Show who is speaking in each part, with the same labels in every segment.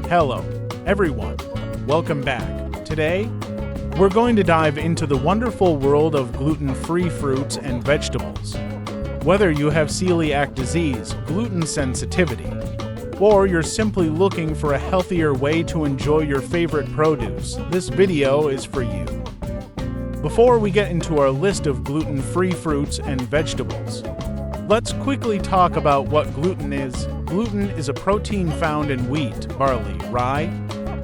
Speaker 1: Hello, everyone. Welcome back. Today, we're going to dive into the wonderful world of gluten-free fruits and vegetables. Whether you have celiac disease, gluten sensitivity, or you're simply looking for a healthier way to enjoy your favorite produce, this video is for you. Before we get into our list of gluten-free fruits and vegetables, let's quickly talk about what gluten is. Gluten is a protein found in wheat, barley, rye,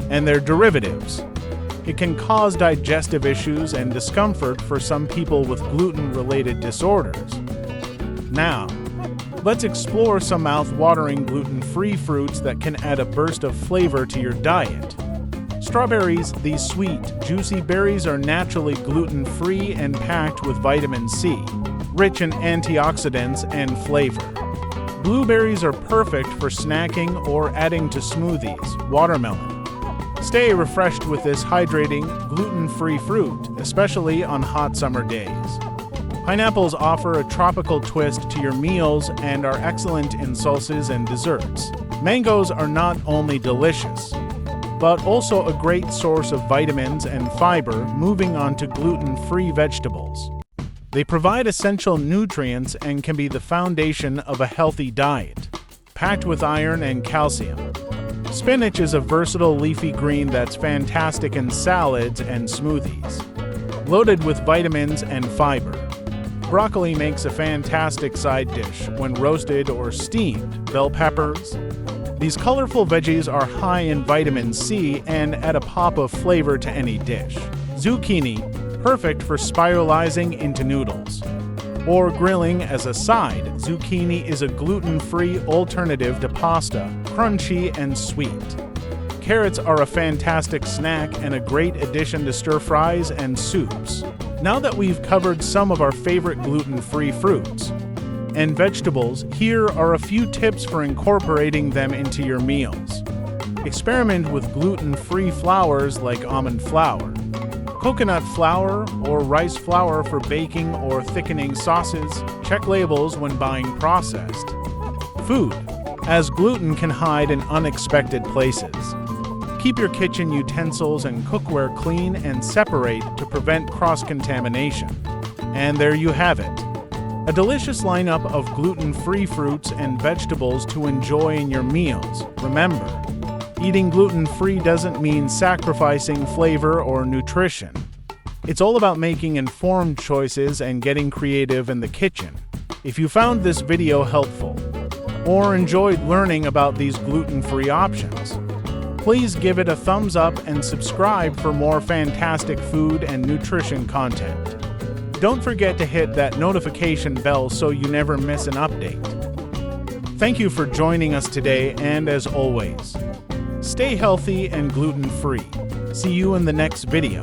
Speaker 1: and their derivatives. It can cause digestive issues and discomfort for some people with gluten-related disorders. Now, let's explore some mouth-watering gluten-free fruits that can add a burst of flavor to your diet. Strawberries, these sweet, juicy berries are naturally gluten-free and packed with vitamin C, rich in antioxidants and flavor. Blueberries are perfect for snacking or adding to smoothies. Watermelon. Stay refreshed with this hydrating, gluten-free fruit, especially on hot summer days. Pineapples offer a tropical twist to your meals and are excellent in salsas and desserts. Mangoes are not only delicious, but also a great source of vitamins and fiber. Moving on to gluten-free vegetables. They provide essential nutrients and can be the foundation of a healthy diet, packed with iron and calcium. Spinach is a versatile leafy green that's fantastic in salads and smoothies, loaded with vitamins and fiber. Broccoli makes a fantastic side dish when roasted or steamed. Bell peppers. These colorful veggies are high in vitamin C and add a pop of flavor to any dish. Zucchini, perfect for spiralizing into noodles or grilling as a side. Zucchini is a gluten-free alternative to pasta, crunchy and sweet. Carrots are a fantastic snack and a great addition to stir-fries and soups. Now that we've covered some of our favorite gluten-free fruits and vegetables, here are a few tips for incorporating them into your meals. Experiment with gluten-free flours like almond flour, coconut flour, or rice flour for baking or thickening sauces. Check labels when buying processed food, as gluten can hide in unexpected places. Keep your kitchen utensils and cookware clean and separate to prevent cross-contamination. And there you have it. A delicious lineup of gluten-free fruits and vegetables to enjoy in your meals. Remember, eating gluten-free doesn't mean sacrificing flavor or nutrition. It's all about making informed choices and getting creative in the kitchen. If you found this video helpful or enjoyed learning about these gluten-free options, please give it a thumbs up and subscribe for more fantastic food and nutrition content. Don't forget to hit that notification bell so you never miss an update. Thank you for joining us today, and as always, stay healthy and gluten-free. See you in the next video.